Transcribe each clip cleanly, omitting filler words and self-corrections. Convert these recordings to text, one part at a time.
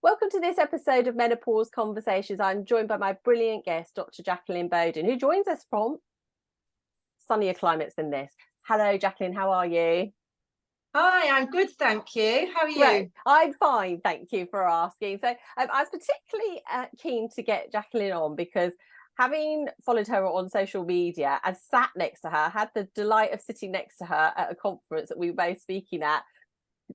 Welcome to this episode of Menopause Conversations. I'm joined by my brilliant guest, Dr Jacqueline Boden, who joins us from sunnier climates than this. Hello, Jacqueline, how are you? Hi, I'm good, thank you. How are you? Right. I'm fine, thank you for asking. So I was particularly keen to get Jacqueline on because having followed her on social media and sat next to her, had the delight of sitting next to her at a conference that we were both speaking at,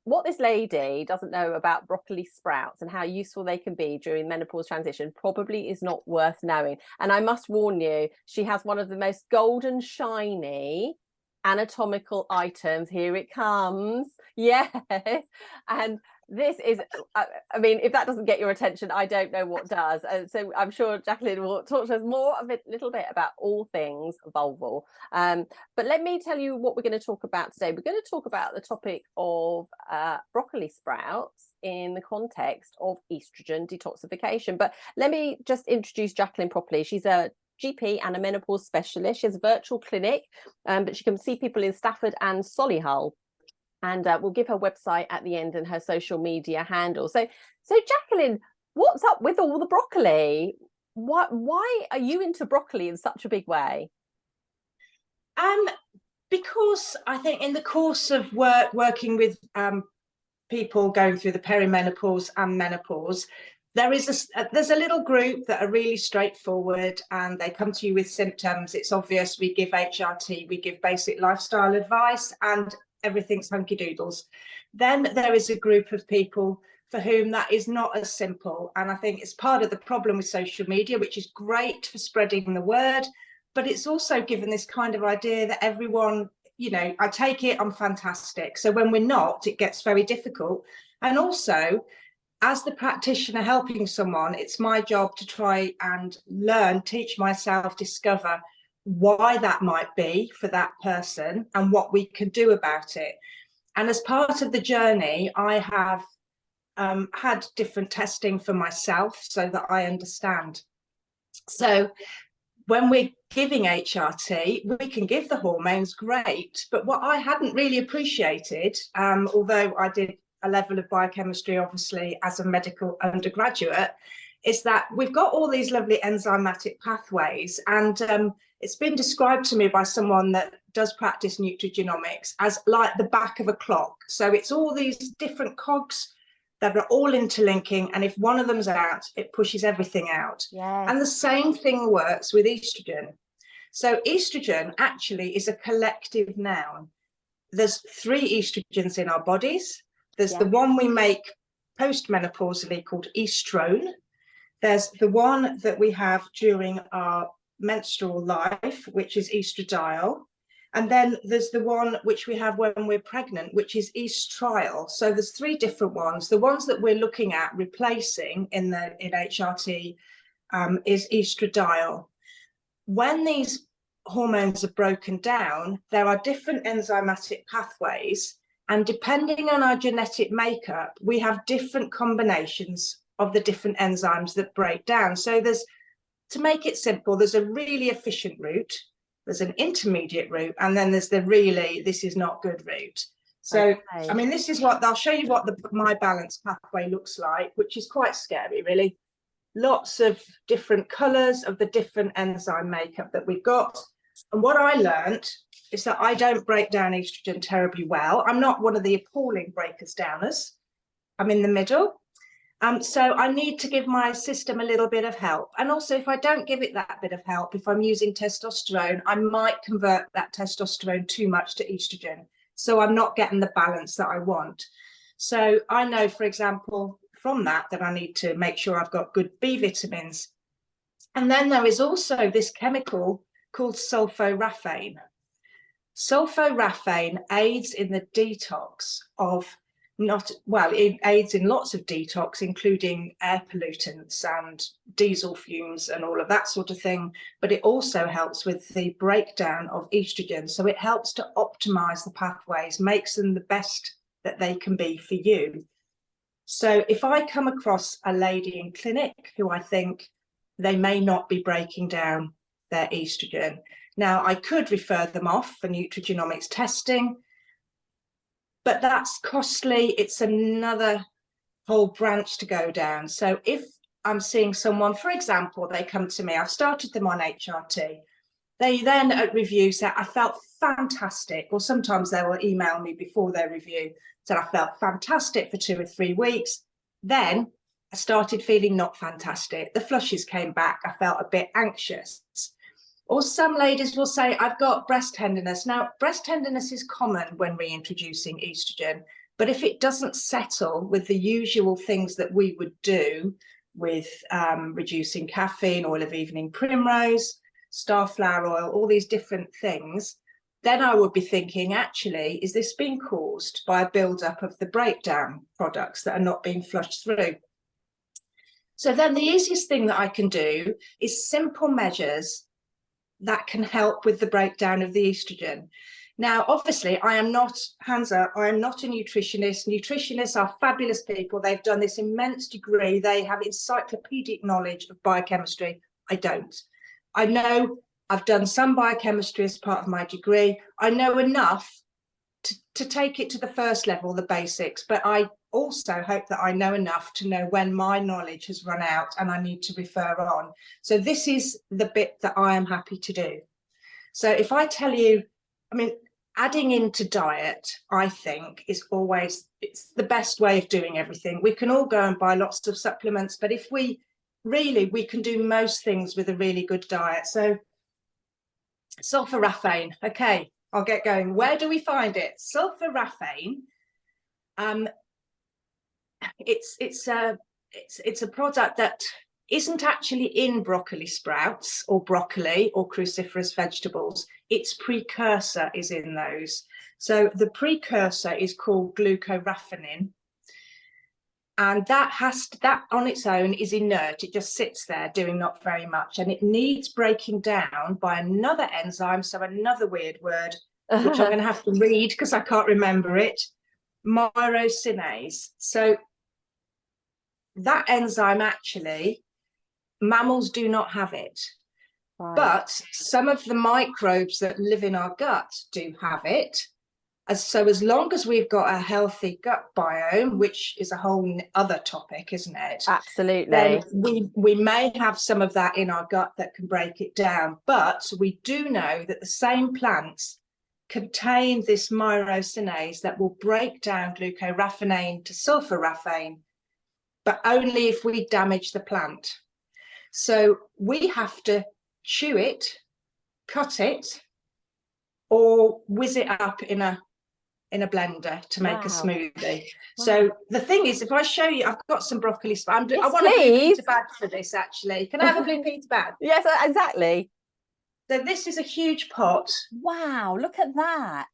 what this lady doesn't know about broccoli sprouts and how useful they can be during menopause transition probably is not worth knowing. And I must warn you, she has one of the most golden shiny anatomical items. Here it comes. Yes. And this is, I mean, if that doesn't get your attention, I don't know what does. And so I'm sure Jacqueline will talk to us more of a little bit about all things vulval. But let me tell you what we're going to talk about today. We're going to talk about the topic of broccoli sprouts in the context of estrogen detoxification. But let me just introduce Jacqueline properly. She's a GP and a menopause specialist. She has a virtual clinic, but she can see people in Stafford and Solihull. And we'll give her website at the end and her social media handle. So Jacqueline, what's up with all the broccoli? Why are you into broccoli in such a big way? Because I think in the course of working with people going through the perimenopause and menopause, there's a little group that are really straightforward and they come to you with symptoms. It's obvious. We give HRT, we give basic lifestyle advice, and everything's hunky doodles. Then there is a group of people for whom that is not as simple. And I think it's part of the problem with social media, which is great for spreading the word, but it's also given this kind of idea that everyone, you know, I take it, I'm fantastic. So when we're not, it gets very difficult. And also, as the practitioner helping someone, it's my job to try and learn, teach myself, discover why that might be for that person and what we can do about it. And as part of the journey, I have had different testing for myself so that I understand. So when we're giving HRT, we can give the hormones, great. But what I hadn't really appreciated, although I did a level of biochemistry, obviously, as a medical undergraduate, is that we've got all these lovely enzymatic pathways. And it's been described to me by someone that does practice nutrigenomics as like the back of a clock. So it's all these different cogs that are all interlinking. And if one of them's out, it pushes everything out. Yes. And the same thing works with estrogen. So estrogen actually is a collective noun. There's 3 estrogens in our bodies. There's the one we make postmenopausally called estrone. There's the one that we have during our menstrual life, which is estradiol. And then there's the one which we have when we're pregnant, which is estriol. So there's 3 different ones. The ones that we're looking at replacing in HRT is estradiol. When these hormones are broken down, there are different enzymatic pathways. And depending on our genetic makeup, we have different combinations of the different enzymes that break down. So to make it simple, there's a really efficient route, there's an intermediate route, and then there's the really, this is not good route. So, okay. I mean, this is what, I'll show you what my balance pathway looks like, which is quite scary, really. Lots of different colors of the different enzyme makeup that we've got. And what I learned is that I don't break down estrogen terribly well. I'm not one of the appalling breakers downers. I'm in the middle. So I need to give my system a little bit of help. And also, if I don't give it that bit of help, if I'm using testosterone, I might convert that testosterone too much to estrogen. So I'm not getting the balance that I want. So I know, for example, from that I need to make sure I've got good B vitamins. And then there is also this chemical called sulforaphane. Sulforaphane aids in the detox of it aids in lots of detox, including air pollutants and diesel fumes and all of that sort of thing. But it also helps with the breakdown of estrogen. So it helps to optimize the pathways, makes them the best that they can be for you. So if I come across a lady in clinic who I think they may not be breaking down their estrogen, now I could refer them off for nutrigenomics testing, but that's costly. It's another whole branch to go down. So if I'm seeing someone, for example, they come to me, I've started them on HRT. They then at review say, I felt fantastic. Or sometimes they will email me before their review, said I felt fantastic for 2 or 3 weeks. Then I started feeling not fantastic. The flushes came back. I felt a bit anxious. Or some ladies will say, I've got breast tenderness. Now, breast tenderness is common when reintroducing estrogen, but if it doesn't settle with the usual things that we would do with reducing caffeine, oil of evening primrose, starflower oil, all these different things, then I would be thinking, actually, is this being caused by a buildup of the breakdown products that are not being flushed through? So then the easiest thing that I can do is simple measures that can help with the breakdown of the estrogen. Now, obviously, I am not, hands up, I am not a nutritionist. Nutritionists are fabulous people. They've done this immense degree. They have encyclopedic knowledge of biochemistry. I don't. I know I've done some biochemistry as part of my degree. I know enough to take it to the first level, the basics, but I also hope that I know enough to know when my knowledge has run out and I need to refer on. So this is the bit that I am happy to do. So if I tell you, I mean, adding into diet, I think is always, it's the best way of doing everything. We can all go and buy lots of supplements, but if we can do most things with a really good diet. So sulforaphane, okay, I'll get going. Where do we find it? Sulforaphane, it's a product that isn't actually in broccoli sprouts or broccoli or cruciferous vegetables. Its precursor is in those. So the precursor is called glucoraphanin, and that on its own is inert. It just sits there doing not very much, and it needs breaking down by another enzyme. So another weird word, which I'm going to have to read because I can't remember it. Myrosinase. So that enzyme, actually, mammals do not have it. Right. But some of the microbes that live in our gut do have it. So as long as we've got a healthy gut biome, which is a whole other topic, isn't it? Absolutely. Then we may have some of that in our gut that can break it down. But we do know that the same plants contain this myrosinase that will break down glucoraphanin to sulforaphane, but only if we damage the plant. So we have to chew it, cut it, or whiz it up in a blender to make a smoothie. Wow. So the thing is, if I show you, I've got some broccoli. Yes, I want a blue Peter bag for this, actually. Can I have a blue Peter bag? Yes, exactly. So this is a huge pot. Wow, look at that.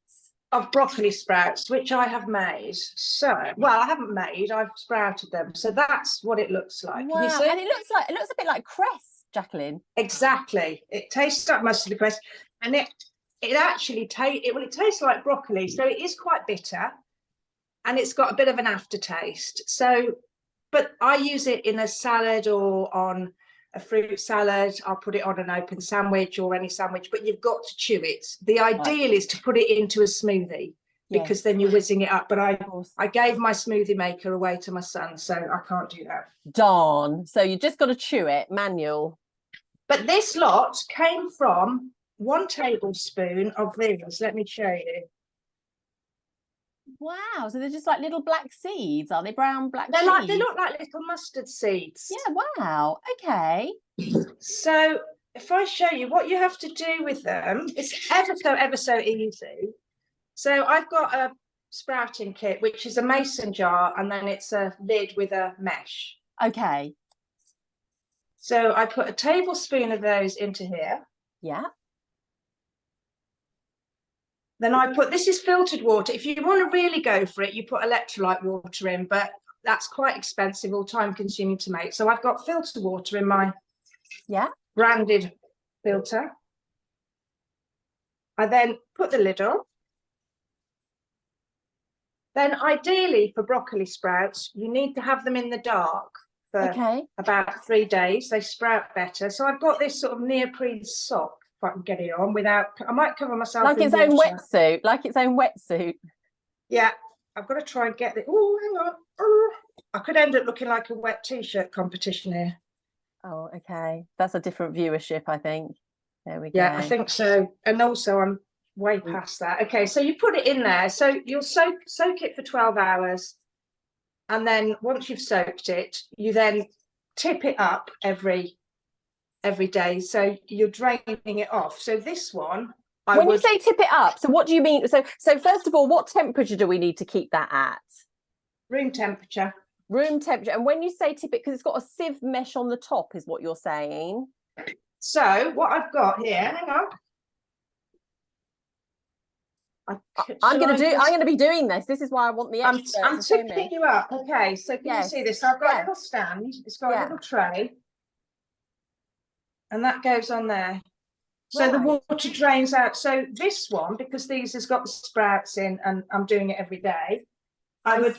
Of broccoli sprouts, which I have made. So, well, I haven't made, I've sprouted them. So that's what it looks like. Wow. Can you see? And it looks a bit like cress, Jacqueline. Exactly. It tastes like mustard cress, and it actually tastes like broccoli, so it is quite bitter, and it's got a bit of an aftertaste. So, but I use it in a salad or on a fruit salad. I'll put it on an open sandwich or any sandwich, but you've got to chew it. The ideal is to put it into a smoothie, because then you're whizzing it up. But I gave my smoothie maker away to my son, so I can't do that. Darn. So you just got to chew it, manual. But this lot came from 1 tablespoon of these. Let me show you. Wow, so they're just like little black seeds, are they? Brown black seeds? They look like little mustard seeds. Yeah, wow, okay. So if I show you what you have to do with them, it's ever so easy. So I've got a sprouting kit, which is a mason jar, and then it's a lid with a mesh. Okay. So I put a tablespoon of those into here. Yeah. Then I put, this is filtered water. If you want to really go for it, you put electrolyte water in, but that's quite expensive or time consuming to make. So I've got filtered water in my branded filter. I then put the lid on. Then ideally for broccoli sprouts, you need to have them in the dark for about 3 days. They sprout better. So I've got this sort of neoprene sock, if I can get it on without, I might cover myself like its own wetsuit, like its own wetsuit. Yeah, I've got to try and get it. Oh, hang on. I could end up looking like a wet t-shirt competition here. Oh, okay. That's a different viewership, I think. There we go. Yeah, I think so. And also I'm way past that. Okay, so you put it in there. So you'll soak it for 12 hours. And then once you've soaked it, you then tip it up every day. So you're draining it off. So this one, when you say tip it up, so what do you mean? So first of all, what temperature do we need to keep that at? Room temperature. Room temperature. And when you say tip it, because it's got a sieve mesh on the top, is what you're saying. So what I've got here, hang on. I'm going to be doing this. This is why I want the experts. I'm tipping you up. Okay, so can you see this? So I've got a little stand. It's got a little tray. And that goes on there. So the water drains out. So this one, because these has got the sprouts in and I'm doing it every day, I would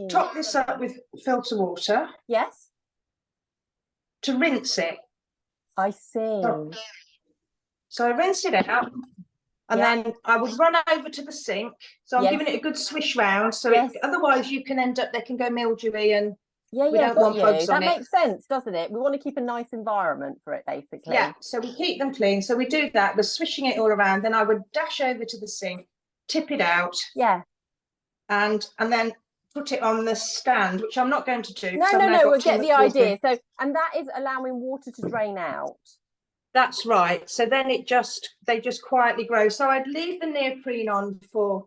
top this up with filter water. Yes. To rinse it. I see. So I rinse it out. And then I would run over to the sink. So I'm giving it a good swish round. So otherwise you can end up, they can go mildewy and we don't want bugs on it. That makes sense, doesn't it? We want to keep a nice environment for it, basically. Yeah, so we keep them clean. So we do that. We're swishing it all around. Then I would dash over to the sink, tip it out. Yeah. And then put it on the stand, which I'm not going to do. No, we'll get the idea. So, and that is allowing water to drain out. That's right. So then they just quietly grow. So I'd leave the neoprene on for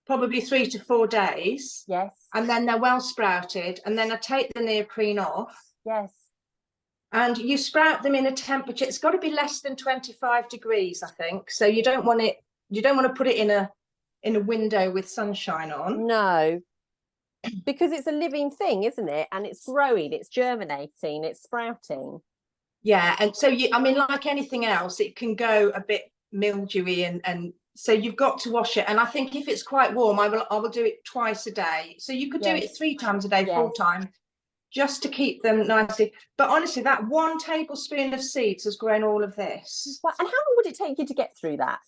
probably 3 to 4 days. Yes. And then they're well sprouted. And then I take the neoprene off. Yes. And you sprout them in a temperature. It's got to be less than 25 degrees, I think. So you don't want to put it in a window with sunshine on. No. Because it's a living thing, isn't it? And it's growing, it's germinating, it's sprouting. Yeah, and so I mean, like anything else, it can go a bit mildewy, and so you've got to wash it. And I think if it's quite warm, I will do it twice a day. So you could do it 3 times a day, 4 times, just to keep them nicely. But honestly, that 1 tablespoon of seeds has grown all of this. Well, and how long would it take you to get through that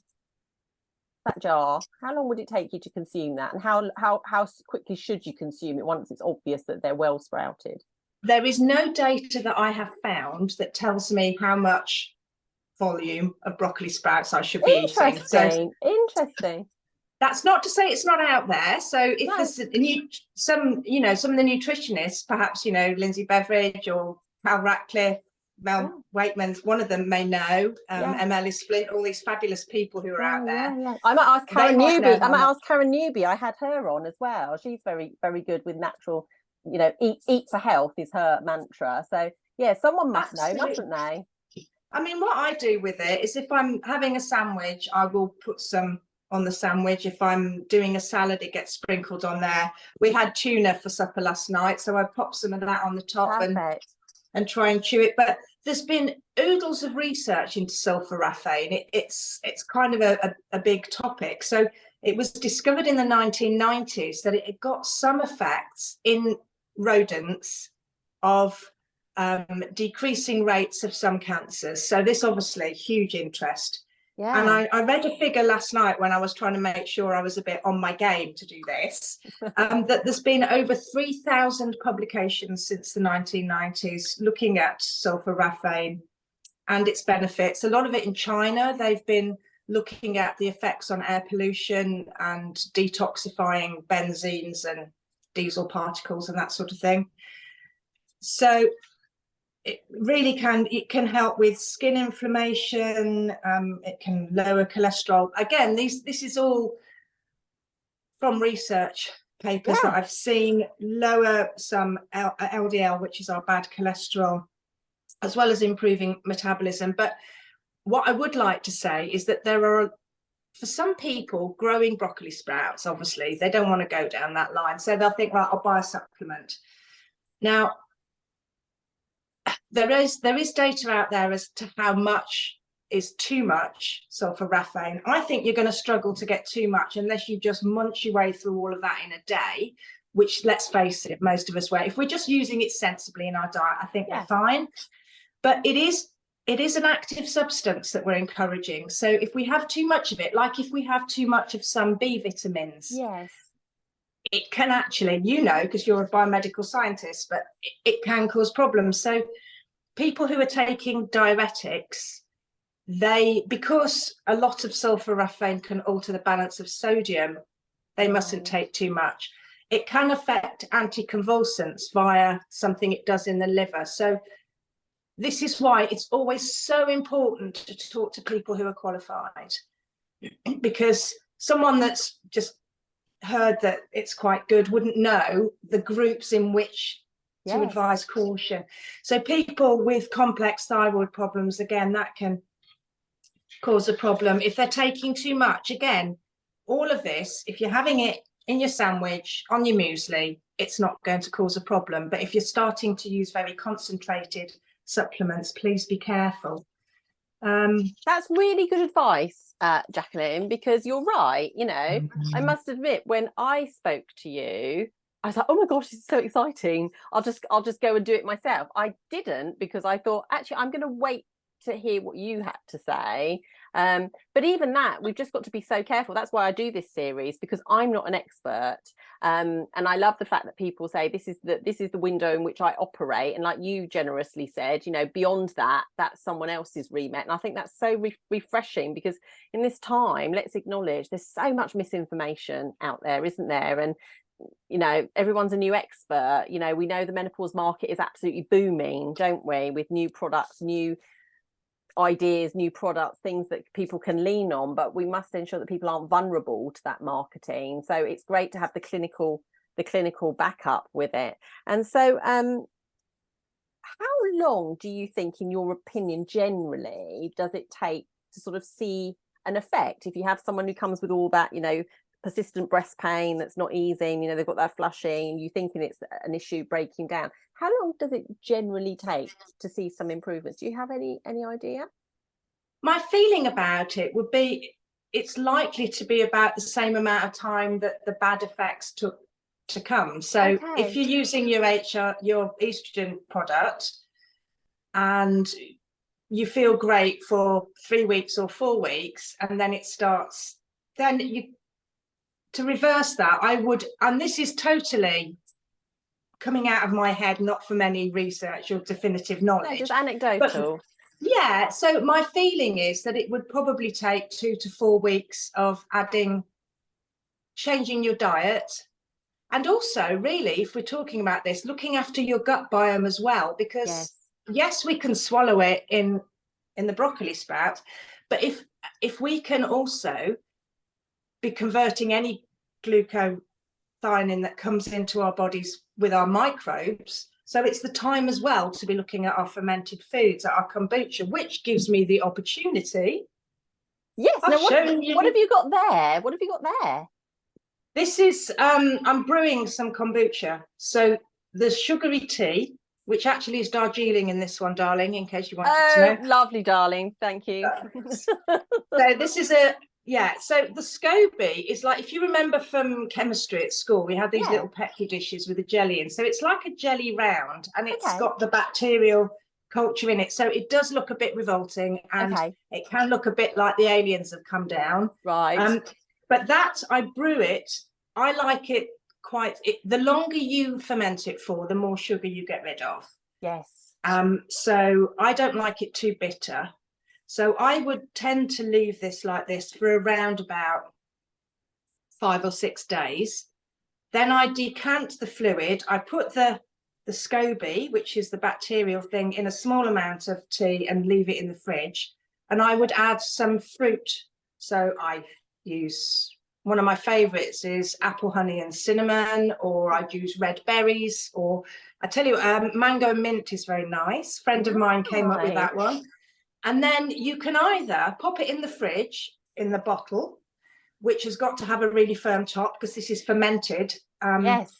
jar? How long would it take you to consume that? And how quickly should you consume it once it's obvious that they're well sprouted? There is no data that I have found that tells me how much volume of broccoli sprouts I should be eating. So interesting. That's not to say it's not out there. So if there's some of the nutritionists, perhaps, Lindsay Beveridge or Cal Ratcliffe, Mel Waitman's, one of them may know, Ellis Flint, all these fabulous people who are out there. I might ask Karen Newby. I had her on as well. She's very, very good with natural, eat for health is her mantra. So yeah, someone must know, mustn't they? I mean, what I do with it is if I'm having a sandwich, I will put some on the sandwich. If I'm doing a salad, it gets sprinkled on there. We had tuna for supper last night, so I pop some of that on the top and try and chew it. But there's been oodles of research into sulforaphane. It's kind of a big topic. So it was discovered in the 1990s that it got some effects in rodents of decreasing rates of some cancers. So this obviously huge interest. Yeah. And I read a figure last night when I was trying to make sure I was a bit on my game to do this, that there's been over 3,000 publications since the 1990s looking at sulforaphane and its benefits. A lot of it in China. They've been looking at the effects on air pollution and detoxifying benzenes and diesel particles and that sort of thing. So it really can help with skin inflammation. It can lower cholesterol. Again, this is all from research papers that I've seen. Lower some LDL, which is our bad cholesterol, as well as improving metabolism. But what I would like to say is that there are, for some people, growing broccoli sprouts, obviously, they don't want to go down that line. So they'll think, right, I'll buy a supplement. Now, there is data out there as to how much is too much sulforaphane. I think you're going to struggle to get too much unless you just munch your way through all of that in a day, which, let's face it, most of us were. If we're just using it sensibly in our diet, I think we're fine. But it is an active substance that we're encouraging. So if we have too much of it, like if we have too much of some B vitamins, it can actually, you know, because you're a biomedical scientist, but it can cause problems. So people who are taking diuretics, because a lot of sulforaphane can alter the balance of sodium, they mustn't take too much. It can affect anticonvulsants via something it does in the liver. So this is why it's always so important to talk to people who are qualified, because someone that's just heard that it's quite good wouldn't know the groups in which to advise caution. So people with complex thyroid problems, again, that can cause a problem. If they're taking too much, again, all of this, if you're having it in your sandwich, on your muesli, it's not going to cause a problem. But if you're starting to use very concentrated supplements, please be careful. That's really good advice, Jacqueline, because you're right. You know, I must admit, when I spoke to you, I was like, oh my gosh, this is so exciting. I'll just go and do it myself. I didn't, because I thought, actually, I'm going to wait to hear what you had to say. But even that, we've just got to be so careful. That's why I do this series, because I'm not an expert. And I love the fact that people say this is the window in which I operate. And like you generously said, you know, beyond that, that's someone else's remit. And I think that's so refreshing, because in this time, let's acknowledge there's so much misinformation out there, isn't there? And you know, everyone's a new expert. You know, we know the menopause market is absolutely booming, don't we, with new products, new ideas, new products, things that people can lean on, but we must ensure that people aren't vulnerable to that marketing. So it's great to have the clinical backup with it. And so how long do you think, in your opinion, generally does it take to sort of see an effect? If you have someone who comes with all that, you know, persistent breast pain that's not easing, you know, they've got that flushing, you thinking it's an issue breaking down, how long does it generally take to see some improvements? Do you have any idea? My feeling about it would be it's likely to be about the same amount of time that the bad effects took to come. So if you're using your estrogen product and you feel great for 3 weeks or 4 weeks, and then it starts, then to reverse that, I would, and this is totally coming out of my head, not from any research or definitive knowledge. No, just anecdotal. Yeah, so my feeling is that it would probably take 2 to 4 weeks of changing your diet. And also, really, if we're talking about this, looking after your gut biome as well, because yes, we can swallow it in the broccoli sprout, but if we can also be converting any glucothionein that comes into our bodies with our microbes. So it's the time as well to be looking at our fermented foods, at our kombucha, which gives me the opportunity. Yes. Now, what have you got there? What have you got there? This is, I'm brewing some kombucha. So the sugary tea, which actually is Darjeeling in this one, darling, in case you wanted to know. Lovely, darling. Thank you. So this is so the SCOBY is like, if you remember from chemistry at school, we had these little petri dishes with a jelly in. So it's like a jelly round, and it's got the bacterial culture in it. So it does look a bit revolting, and it can look a bit like the aliens have come down. Right. But that, I brew it. I like it the longer you ferment it for, the more sugar you get rid of. Yes. So I don't like it too bitter. So I would tend to leave this like this for around about 5 or 6 days. Then I decant the fluid. I put the SCOBY, which is the bacterial thing, in a small amount of tea and leave it in the fridge. And I would add some fruit. So I use, one of my favorites is apple, honey and cinnamon, or I'd use red berries, or I tell you, mango and mint is very nice. A friend of mine came up with that one. And then you can either pop it in the fridge in the bottle, which has got to have a really firm top because this is fermented. Yes.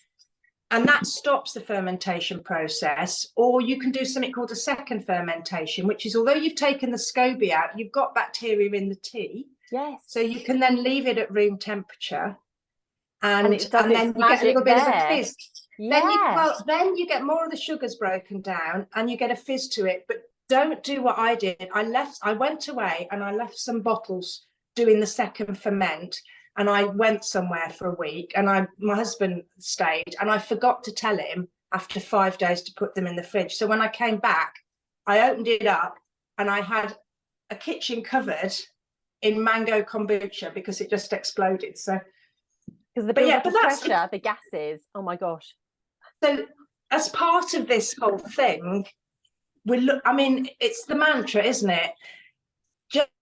And that stops the fermentation process. Or you can do something called a second fermentation, which is, although you've taken the SCOBY out, you've got bacteria in the tea. Yes. So you can then leave it at room temperature. And then you get a little bit of a fizz. Yeah. Then you get more of the sugars broken down and you get a fizz to it. But don't do what I did. I went away and I left some bottles doing the second ferment. and I went somewhere for a week, and my husband stayed, and I forgot to tell him after 5 days to put them in the fridge. So when I came back, I opened it up and I had a kitchen covered in mango kombucha because it just exploded. So because the pressure, the gases, oh my gosh. So as part of this whole thing, I mean, it's the mantra, isn't it?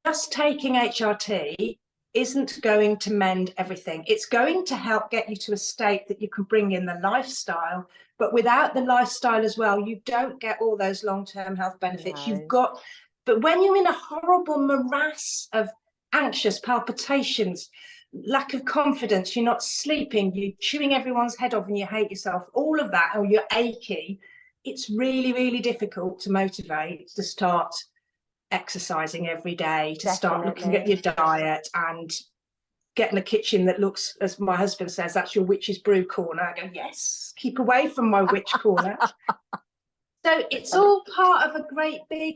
Just taking HRT isn't going to mend everything. It's going to help get you to a state that you can bring in the lifestyle, but without the lifestyle as well, you don't get all those long-term health benefits. No. But when you're in a horrible morass of anxious palpitations, lack of confidence, you're not sleeping, you're chewing everyone's head off and you hate yourself, all of that, or you're achy, it's really, really difficult to motivate to start exercising every day, to start looking at your diet and getting a kitchen that looks, as my husband says, that's your witch's brew corner. I go, yes, keep away from my witch corner. So it's all part of a great big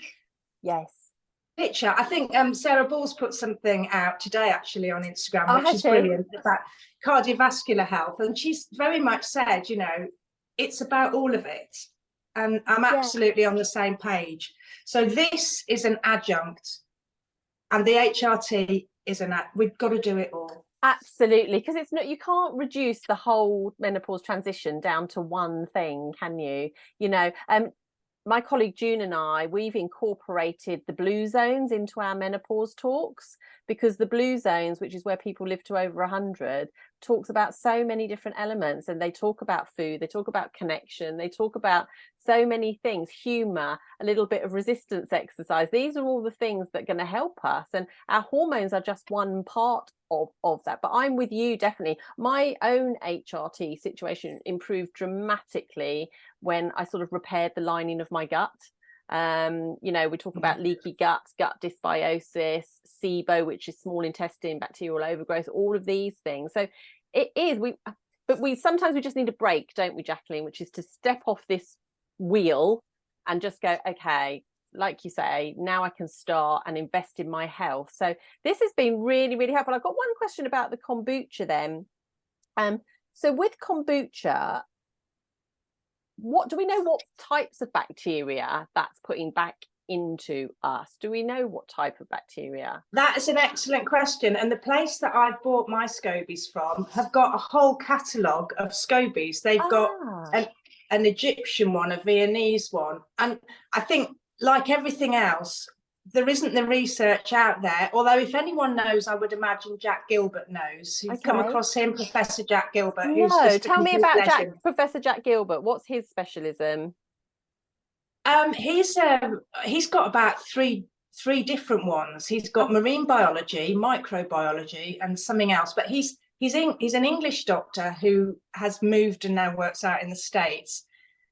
picture. I think Sarah Ball's put something out today actually on Instagram, which is brilliant, about cardiovascular health, and she's very much said, you know, it's about all of it, and I'm absolutely on the same page. So this is an adjunct, and the HRT is we've got to do it all. Absolutely, because it's not, you can't reduce the whole menopause transition down to one thing, can you? You know, my colleague June and I, we've incorporated the blue zones into our menopause talks, because the blue zones, which is where people live to over 100, talks about so many different elements, and they talk about food, they talk about connection, they talk about so many things, humor, a little bit of resistance exercise. These are all the things that are going to help us, and our hormones are just one part of that. But I'm with you, definitely. My own HRT situation improved dramatically when I sort of repaired the lining of my gut. You know, we talk about leaky gut, gut dysbiosis, SIBO, which is small intestine bacterial overgrowth, all of these things. So it is, but we sometimes we just need a break, don't we, Jacqueline, which is to step off this wheel and just go, okay, like you say, now I can start and invest in my health. So this has been really, really helpful. I've got one question about the kombucha then. So with kombucha, what do we know, what types of bacteria that's putting back into us? Do we know what type of bacteria? That is an excellent question, and the place that I bought my scobies from have got a whole catalogue of scobies. They've got an Egyptian one, a Viennese one, and I think, like everything else, there isn't the research out there, although if anyone knows, I would imagine Jack Gilbert knows. You've come across him, Professor Jack Gilbert. Who's just tell me about Professor Jack Gilbert. What's his specialism? He's got about three different ones. He's got marine biology, microbiology, and something else, but he's an English doctor who has moved and now works out in the States.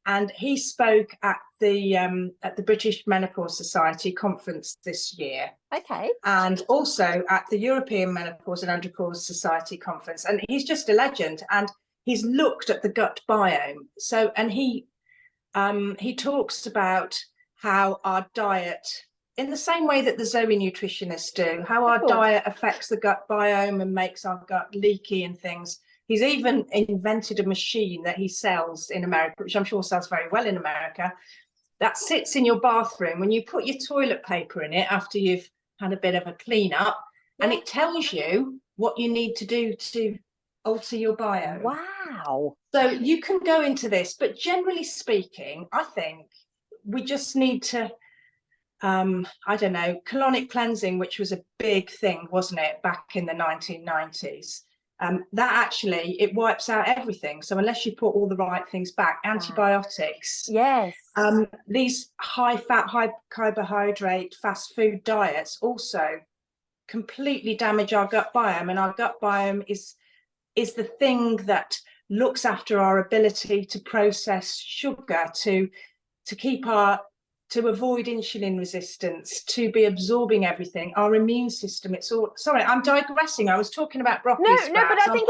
And he spoke at the British Menopause Society conference this year. Okay. And also at the European Menopause and Andropause Society conference. And he's just a legend. And he's looked at the gut biome. So, and he talks about how our diet, in the same way that the Zoe nutritionists do, how our diet affects the gut biome and makes our gut leaky and things. He's even invented a machine that he sells in America, which I'm sure sells very well in America, that sits in your bathroom when you put your toilet paper in it after you've had a bit of a clean up, and it tells you what you need to do to alter your biome. Wow. So you can go into this, but generally speaking, I think we just need to, I don't know, colonic cleansing, which was a big thing, wasn't it, back in the 1990s? That actually, it wipes out everything. So unless you put all the right things back, antibiotics, these high fat, high carbohydrate, fast food diets also completely damage our gut biome. And our gut biome is the thing that looks after our ability to process sugar, to keep to avoid insulin resistance, to be absorbing everything, our immune system. It's all, sorry, I'm digressing. I was talking about broccoli sprouts. No, but I think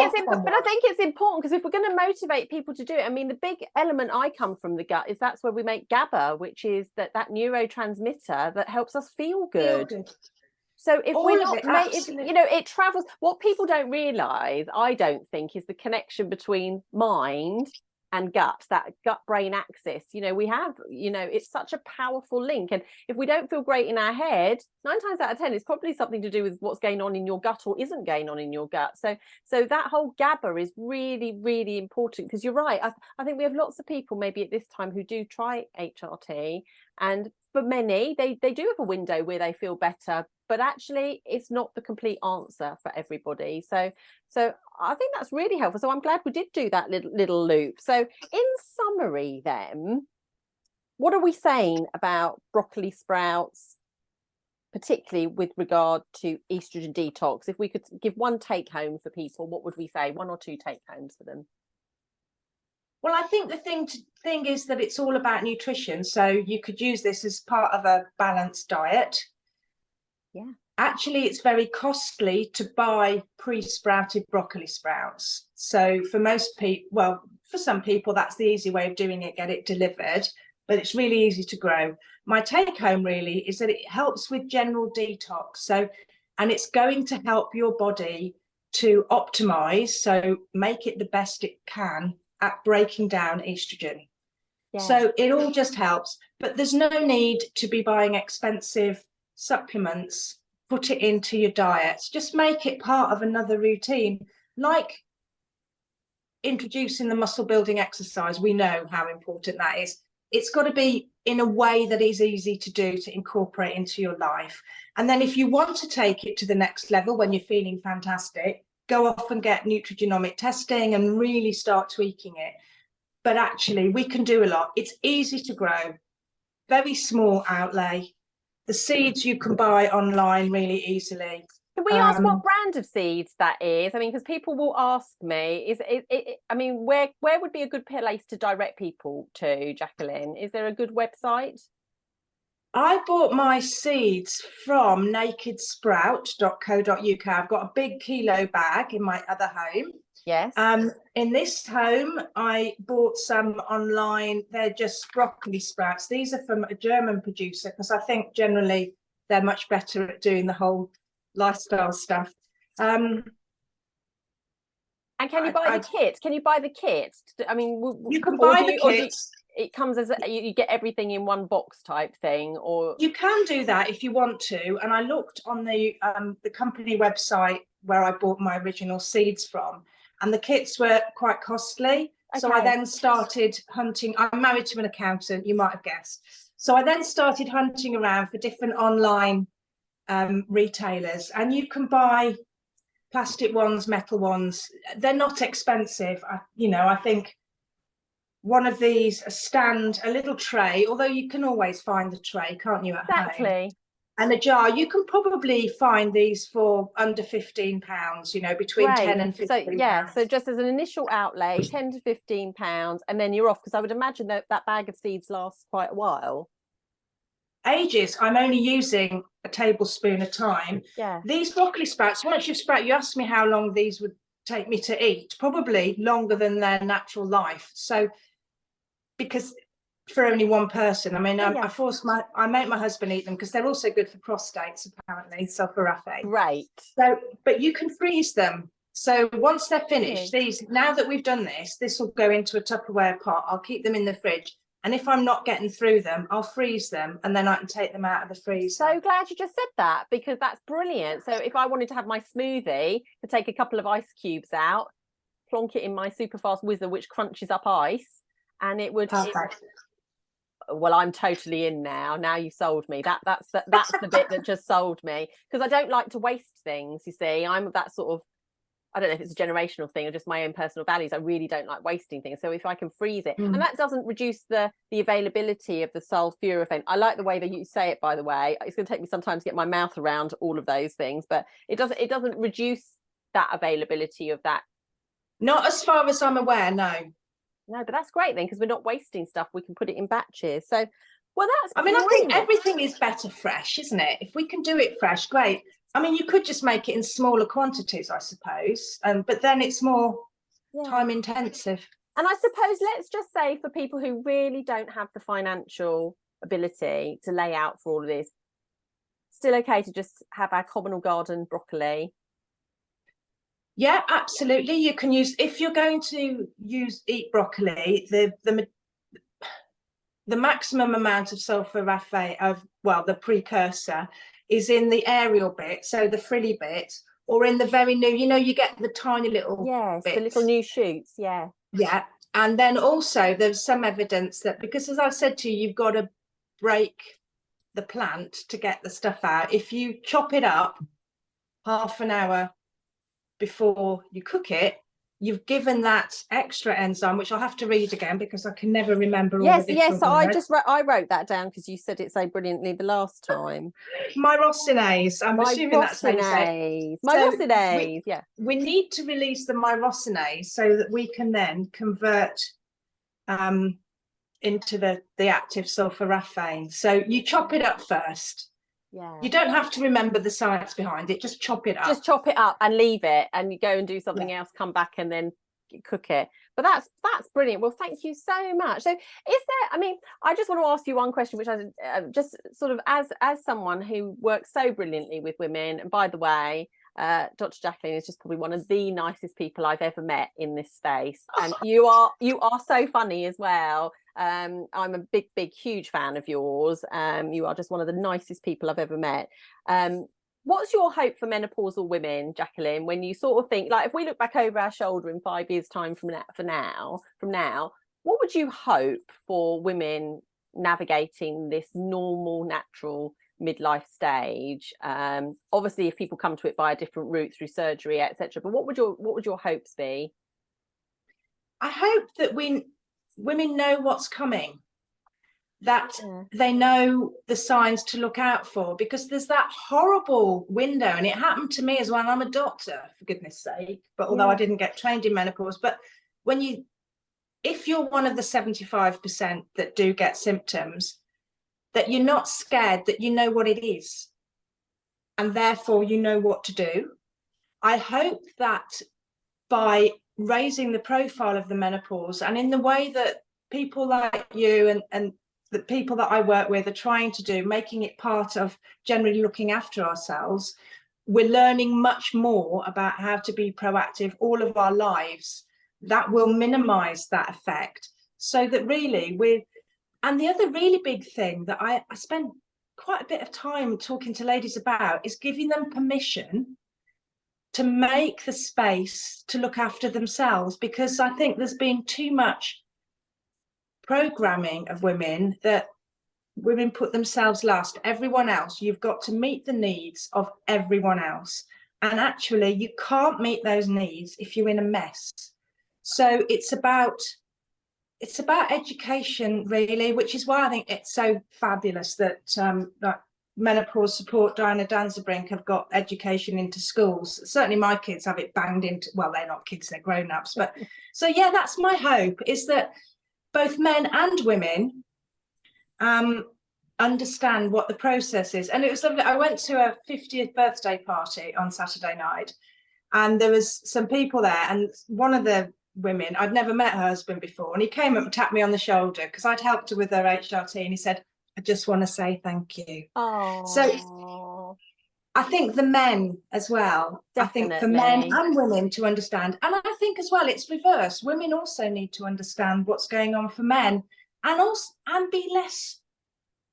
it's important, because if we're going to motivate people to do it, I mean, the big element I come from the gut is that's where we make GABA, which is that neurotransmitter that helps us feel good. So if All we're of not, it, if, absolutely. you know, it travels. What people don't realise, I don't think, is the connection between mind and gut, that gut-brain axis. You know, we have, you know, it's such a powerful link. And if we don't feel great in our head, 9 times out of 10, it's probably something to do with what's going on in your gut or isn't going on in your gut. So that whole GABA is really, really important, because you're right. I think we have lots of people maybe at this time who do try HRT, and for many, they do have a window where they feel better, but actually it's not the complete answer for everybody. So I think that's really helpful. So I'm glad we did do that little loop. So in summary then, what are we saying about broccoli sprouts, particularly with regard to estrogen detox? If we could give one take home for people, what would we say? 1 or 2 take homes for them? Well, I think the thing is that it's all about nutrition. So you could use this as part of a balanced diet. Yeah. Actually, it's very costly to buy pre-sprouted broccoli sprouts. So for most people, well, for some people, that's the easy way of doing it, get it delivered, but it's really easy to grow. My take home really is that it helps with general detox. So, and it's going to help your body to optimize, so make it the best it can at breaking down estrogen. Yeah. So it all just helps, but there's no need to be buying expensive supplements. Put it into your diets. Just make it part of another routine, like introducing the muscle building exercise. We know how important that is. It's got to be in a way that is easy to do, to incorporate into your life. And then if you want to take it to the next level when you're feeling fantastic, go off and get nutrigenomic testing and really start tweaking it. But actually, we can do a lot. It's easy to grow, very small outlay. The seeds you can buy online really easily. Can we ask what brand of seeds that is? I mean, because people will ask me, is it, I mean, where would be a good place to direct people to, Jacqueline? Is there a good website? I bought my seeds from nakedsprout.co.uk. I've got a big kilo bag in my other home. Yes. In this home, I bought some online. They're just broccoli sprouts. These are from a German producer, because I think generally they're much better at doing the whole lifestyle stuff. And can you buy the kit? Can you buy the kit? I mean, you can buy the kits. It comes as you get everything in one box type thing, or you can do that if you want to. And I looked on the company website where I bought my original seeds from, and the kits were quite costly. Okay. So I then started hunting. I'm married to an accountant, you might have guessed. So I then started hunting around for different online retailers, and you can buy plastic ones, metal ones. They're not expensive. I think one of these, a little tray, although you can always find the tray, can't you, at home? And a jar, you can probably find these for under £15, between 10 and 15 So yeah, so just as an initial outlay, 10 to 15 pounds, and then you're off, because I would imagine that bag of seeds lasts quite a while. Ages. I'm only using a tablespoon at a time. Yeah. These broccoli sprouts, once you've sprouted, you asked me how long these would take me to eat, probably longer than their natural life. So, because for only one person, I mean, I make my husband eat them, because they're also good for prostates, apparently, sulforaphane. Right. So, but you can freeze them. So once they're finished, now that we've done this will go into a Tupperware pot. I'll keep them in the fridge. And if I'm not getting through them, I'll freeze them, and then I can take them out of the freezer. So glad you just said that, because that's brilliant. So if I wanted to have my smoothie, to take a couple of ice cubes out, plonk it in my super fast whizzer, which crunches up ice, and it would. Perfect. Well, I'm totally in now. Now you sold me. That's the bit that just sold me, because I don't like to waste things. You see, I'm that sort of, I don't know if it's a generational thing or just my own personal values. I really don't like wasting things. So if I can freeze it, and that doesn't reduce the availability of the sulforaphane. I like the way that you say it, by the way. It's going to take me some time to get my mouth around all of those things, but it doesn't reduce that availability of that. Not as far as I'm aware, no. No, but that's great then, because we're not wasting stuff. We can put it in batches. So, well, that's. I mean, I think everything is better fresh, isn't it? If we can do it fresh, great. I mean, you could just make it in smaller quantities, I suppose, but then it's more time intensive. And I suppose, let's just say, for people who really don't have the financial ability to lay out for all of this, still okay to just have our common or garden broccoli? Yeah, absolutely. You can use, if you're going to eat broccoli, the maximum amount of sulforaphane the precursor is in the aerial bit, so the frilly bit, or in the very new, you get the tiny little bits. The bits. little new shoots. Yeah. And then also there's some evidence that, because as I said to you, you've got to break the plant to get the stuff out. If you chop it up half an hour before you cook it, you've given that extra enzyme, which I'll have to read again because I can never remember all the different words. I wrote that down because you said it so brilliantly the last time. Myrosinase. I'm assuming that's how you say it. Myrosinase. Yeah. We need to release the myrosinase so that we can then convert into the active sulforaphane. So you chop it up first. Yeah. You don't have to remember the science behind it. Just chop it up. Just chop it up and leave it, and you go and do something else. Come back and then cook it. But that's brilliant. Well, thank you so much. So, is there? I mean, I just want to ask you one question, which I just sort of as someone who works so brilliantly with women. And by the way, Dr. Jacqueline is just probably one of the nicest people I've ever met in this space, and you are so funny as well. I'm a big huge fan of yours. You are just one of the nicest people I've ever met. What's your hope for menopausal women, Jacqueline, when you sort of think, like, if we look back over our shoulder in 5 years time from now, what would you hope for women navigating this normal, natural midlife stage? Obviously if people come to it by a different route through surgery, etc., but what would your hopes be? I hope that women know what's coming, that they know the signs to look out for, because there's that horrible window, and it happened to me as well. I'm a doctor, for goodness sake, but although I didn't get trained in menopause, but if you're one of the 75% that do get symptoms, that you're not scared, that you know what it is, and therefore you know what to do. I hope that by raising the profile of the menopause, and in the way that people like you and the people that I work with are trying to do, making it part of generally looking after ourselves, we're learning much more about how to be proactive all of our lives. That will minimize that effect, so that really and the other really big thing that I spend quite a bit of time talking to ladies about is giving them permission to make the space to look after themselves, because I think there's been too much programming of women that women put themselves last. Everyone else, you've got to meet the needs of everyone else, and actually you can't meet those needs if you're in a mess. So it's about education, really, which is why I think it's so fabulous that that Menopause Support, Diana Danzebrink, have got education into schools. Certainly my kids have it banged into, well, they're not kids, they're grown-ups, but so yeah, that's my hope, is that both men and women understand what the process is. And it was lovely. I went to a 50th birthday party on Saturday night, and there was some people there, and one of the women, I'd never met her husband before, and he came up and tapped me on the shoulder because I'd helped her with her HRT, and he said, I just want to say thank you. Oh, so I think the men as well, definitely. I think for men and women to understand, and I think as well it's reverse, women also need to understand what's going on for men, and be less.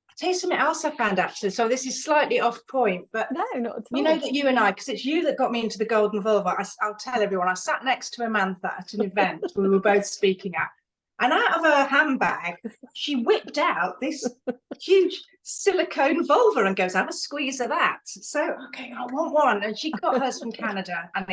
I'll tell you something else I found, actually, so this is slightly off point, but no, not at all. You know that you and I, because it's you that got me into the golden vulva, I'll tell everyone, I sat next to Amantha at an event we were both speaking at, and out of her handbag she whipped out this huge silicone vulva and goes, have a squeeze of that. So okay, I want one, and she got hers from Canada, and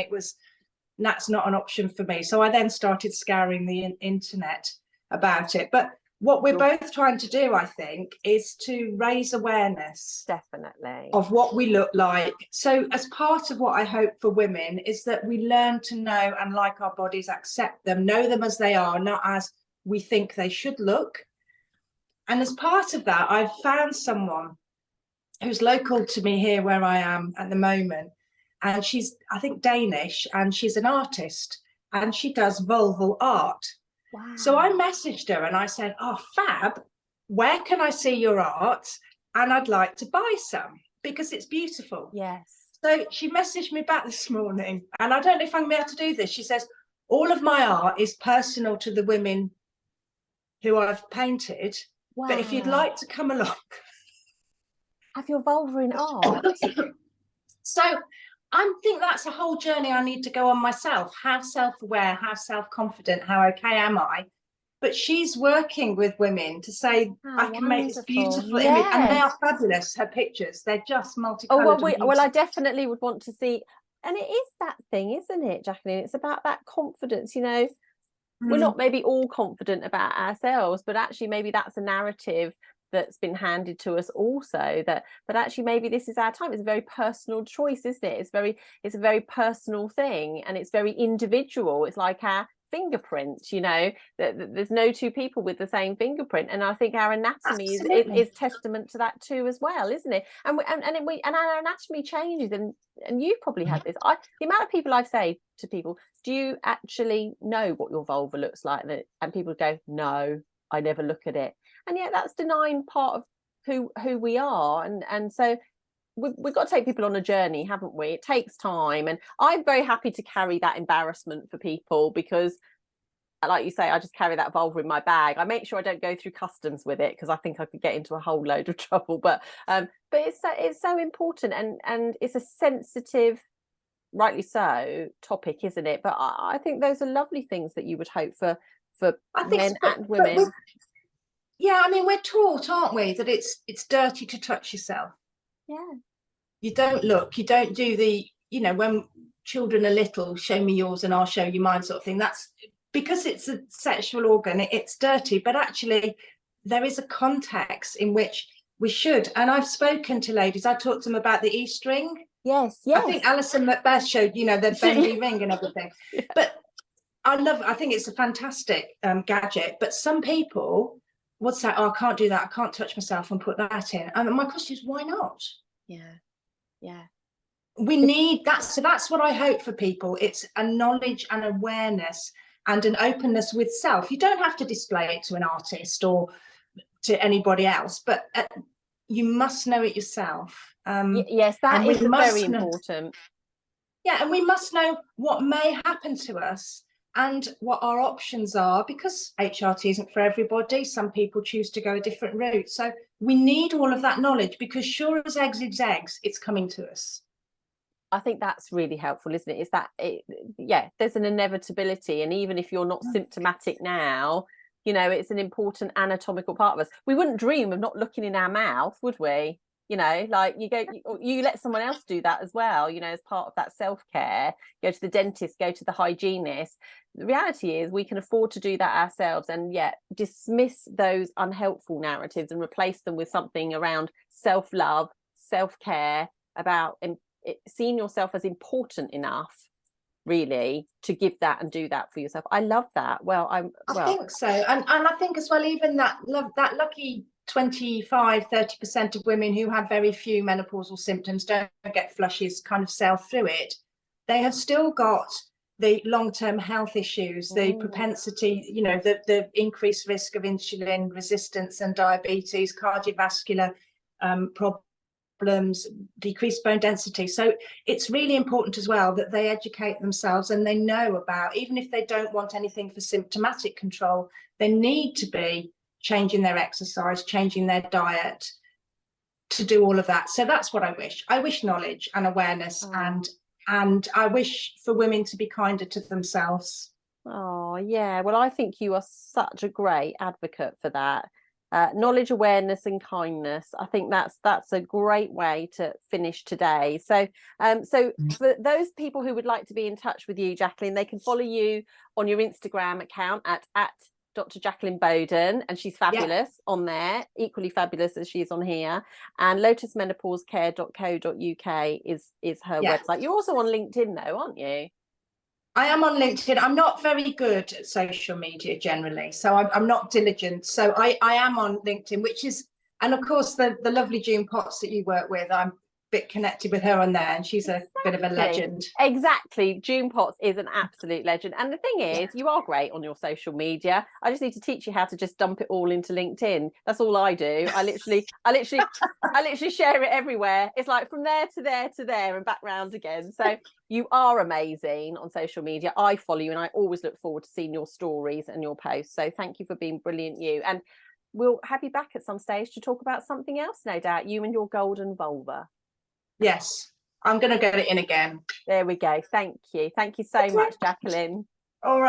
that's not an option for me. So I then started scouring the internet about it. But what we're both trying to do, I think, is to raise awareness, definitely, of what we look like. So as part of what I hope for women is that we learn to know and like our bodies, accept them, know them as they are, not as we think they should look. And as part of that, I've found someone who's local to me here where I am at the moment, and she's, I think, Danish, and she's an artist, and she does vulval art. Wow. So I messaged her and I said, oh, fab, where can I see your art? And I'd like to buy some. because it's beautiful. Yes. So she messaged me back this morning, and I don't know if I'm able to do this. She says, all of my art is personal to the women who I've painted, Wow. but if you'd like to come along. Have your vulva in art. So I think that's a whole journey I need to go on myself. How self-aware, how self-confident, how okay am I? But she's working with women to say, I can make this beautiful image. And they are fabulous, her pictures. They're just multicolored. Well, I definitely would want to see. And it is that thing, isn't it, Jacqueline? It's about that confidence, you know. We're not maybe all confident about ourselves, but actually maybe that's a narrative that's been handed to us also, that actually maybe this is our time. It's a very personal choice, isn't it? It's a very personal thing, and it's very individual. It's like our fingerprint, you know, that there's no two people with the same fingerprint, and I think our anatomy is testament to that too as well, isn't it? And our anatomy changes, and you've probably had this. The amount of people I've said to people, do you actually know what your vulva looks like? And people go, no, I never look at it. And yet that's denying part of who we are. And so we've got to take people on a journey, haven't we? It takes time, and I'm very happy to carry that embarrassment for people, because like you say, I just carry that vulva in my bag. I make sure I don't go through customs with it, because I think I could get into a whole load of trouble. But it's so important, and it's a sensitive, rightly so, topic, isn't it? But I think those are lovely things that you would hope for men and women. Yeah, I mean, we're taught, aren't we, that it's dirty to touch yourself. Yeah. You don't look, you don't do the, you know, when children are little, show me yours and I'll show you mine sort of thing. That's because it's a sexual organ, it's dirty, but actually there is a context in which we should. And I've spoken to ladies, I talked to them about the E-string. Yes. I think Alison Macbeth showed, you know, the bendy ring and everything. Yeah. But I think it's a fantastic gadget, but some people would say, oh, I can't do that, I can't touch myself and put that in. And my question is, why not? Yeah. We need that. So that's what I hope for people. It's a knowledge and awareness and an openness with self. You don't have to display it to an artist or to anybody else, but you must know it yourself. Yes, that is very important. Yeah, and we must know what may happen to us and what our options are, because HRT isn't for everybody. Some people choose to go a different route. So we need all of that knowledge, because sure as eggs is eggs, it's coming to us. I think that's really helpful, isn't it? Is that there's an inevitability, and even if you're not symptomatic now, you know, it's an important anatomical part of us. We wouldn't dream of not looking in our mouth, would we? You know, like you let someone else do that as well, you know, as part of that self-care. Go to the dentist, go to the hygienist. The reality is we can afford to do that ourselves, and yet dismiss those unhelpful narratives and replace them with something around self-love, self-care, about seeing yourself as important enough, really, to give that and do that for yourself. I love that. I think so. And I think as well, even that lucky 25-30% of women who have very few menopausal symptoms, don't get flushes, kind of sail through it. They have still got the long-term health issues, the propensity, you know, the increased risk of insulin resistance and diabetes, cardiovascular problems, decreased bone density. So it's really important as well that they educate themselves and they know about, even if they don't want anything for symptomatic control, they need to be changing their exercise, changing their diet to do all of that. So that's what I wish. I wish knowledge and awareness, and I wish for women to be kinder to themselves. Oh, yeah. Well, I think you are such a great advocate for that. Knowledge, awareness and kindness. I think that's a great way to finish today. So for those people who would like to be in touch with you, Jacqueline, they can follow you on your Instagram account at Dr Jacqueline Boden, and she's fabulous on there, equally fabulous as she is on here. And lotusmenopausecare.co.uk is her website. You're also on LinkedIn though, aren't you? I am on LinkedIn. I'm not very good at social media generally, so I'm not diligent. So I am on LinkedIn, which is, and of course the lovely June Potts that you work with, I'm bit connected with her on there, and she's a bit of a legend. Exactly. June Potts is an absolute legend. And the thing is, you are great on your social media. I just need to teach you how to just dump it all into LinkedIn. That's all I do. I literally share it everywhere. It's like from there to there to there and back round again. So you are amazing on social media. I follow you and I always look forward to seeing your stories and your posts. So thank you for being brilliant, you. And we'll have you back at some stage to talk about something else, no doubt, you and your golden vulva. Yes, I'm going to get it in again. There we go. Thank you. Thank you so much, Jacqueline. All right.